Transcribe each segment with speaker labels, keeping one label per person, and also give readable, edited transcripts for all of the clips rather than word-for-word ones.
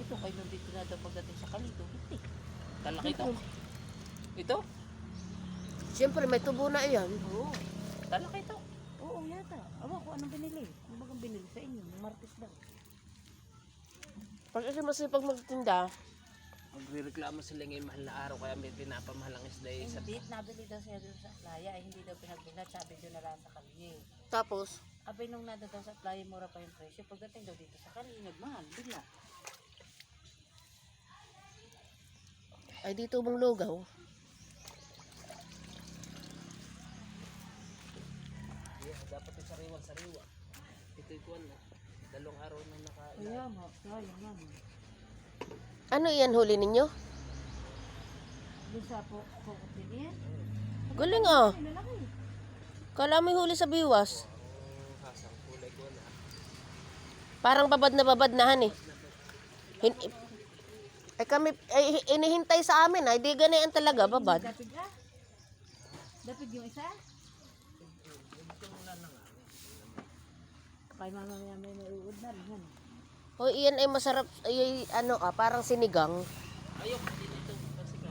Speaker 1: dito. Kayo nung dito na daw pagdating sa Kalito. Hindi. Talaki ito. Ito?
Speaker 2: Siyempre, may tubo na iyan.
Speaker 1: Oo. Talaki ito. Oo, yata. Awa ko, anong binili? Ano bagang binili sa inyo? Martes daw.
Speaker 2: Pag kasi masipag magtinda,
Speaker 1: Magre-reklamo sila ngayon mahal na araw kaya may pinapamahal ang isda sa
Speaker 3: Hindi, nabili daw siya doon sa playa. Hindi daw pinagbilat. Sabi doon na lang sa kalye.
Speaker 2: tapos,
Speaker 3: Abay nung nado daw sa playa, mura pa yung presyo. Pagdating daw dito sa kalye, nagmahal. Bigla.
Speaker 2: ay dito mong lugaw.
Speaker 1: Yeah, dapat yung sariwa. Ito yung dalawang araw na
Speaker 3: Kaya mo, sayang yan.
Speaker 2: Ano iyan huli ninyo?
Speaker 3: Doon sa pokot din yan.
Speaker 2: Galing ah.
Speaker 3: Ay, lalaki.
Speaker 2: Kala mo huli sa biwas.
Speaker 1: ang hasang kulay ko na.
Speaker 2: Parang babad na han eh. Ay kami, ay inihintay sa amin ay di ganyan talaga, babad.
Speaker 3: Dapig ah. Dapig yung isa. Kaya mamaya may mauud na rin. Yan.
Speaker 2: O iyan ay masarap, ay ano parang sinigang.
Speaker 1: Ayok, hindi na ito. Pansika.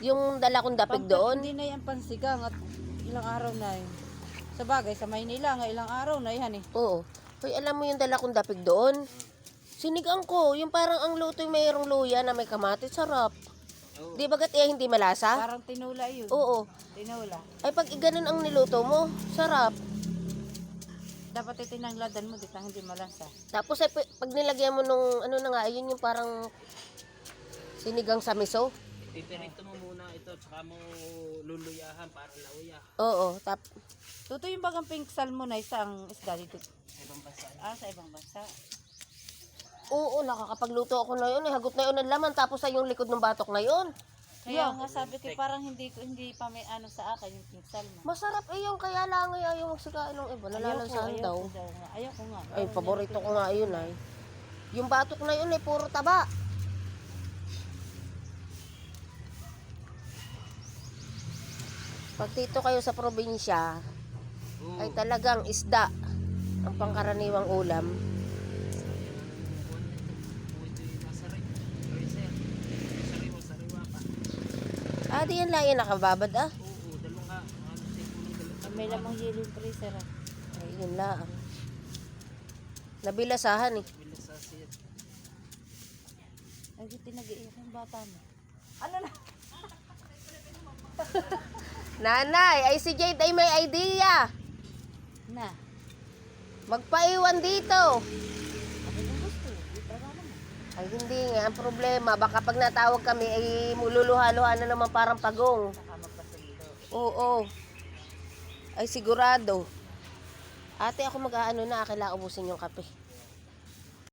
Speaker 2: Yung dala kong dapig doon.
Speaker 3: Hindi na yan pansigang at ilang araw na yun. Sa bagay, sa Maynila nga ilang araw na yan eh.
Speaker 2: Oo. Hoy, alam mo yung dala kong dapig doon? Sinigang ko, yung parang ang luto yung mayroong luya na may kamatis, sarap.
Speaker 1: Oo.
Speaker 2: Di bagat hindi malasa?
Speaker 3: Parang tinula yun.
Speaker 2: Oo.
Speaker 3: Tinula.
Speaker 2: Ay pag ganun ang niluto mo, sarap.
Speaker 3: Dapat itinangladan mo, dito hindi malasa.
Speaker 2: Tapos ay pag nilagyan mo nung ano na nga, yun yung parang sinigang sa miso.
Speaker 1: Titirito mo muna ito tsaka mo luluyahan para lauya.
Speaker 2: Oo,
Speaker 3: Tuto yung bagang pink salmon na isang isda dito.
Speaker 1: Sa ibang bansa.
Speaker 3: Ah, sa ibang bansa.
Speaker 2: oo, nakakapagluto ako na yun. Hagot na yun ang laman, tapos ay yung likod ng batok na yun.
Speaker 3: Kaya nga sabi ko parang hindi pa may ano sa akin yung pink salmon.
Speaker 2: Masarap eh yung kaya lang ay ayaw magsikain ng iba. Nalalansahan daw.
Speaker 3: Ayoko nga.
Speaker 2: Ay, paborito ko nga yun ay. Yung batok na yun ay puro taba. Pag dito kayo sa probinsya,
Speaker 1: Oo.
Speaker 2: ay talagang isda ang pangkaraniwang ulam.
Speaker 1: Ito yung masarap. Freezer. Sariwa pa.
Speaker 2: Ah, di yan lang yan nakababad ah.
Speaker 1: Oo, dalawang ano sa kulong
Speaker 3: May lamang yelo yung freezer. Ah.
Speaker 2: Ay, yun lang. Nabilasahan eh.
Speaker 1: Bilas sa siyat.
Speaker 3: Ay, tinag-iiyak yung bata mo. Ano na?
Speaker 2: Nanay, ay si Jade ay may idea.
Speaker 3: Na.
Speaker 2: Magpaiwan dito.
Speaker 3: Ako yung gusto. Dito ka naman.
Speaker 2: Ay hindi nga, ang problema, baka pag natawag kami ay mululuha-luha na naman parang pagong.
Speaker 3: Saka magpasundo.
Speaker 2: Oo. Ay sigurado. Ate, ako mag-aano na, kailangan ubusin yung kape.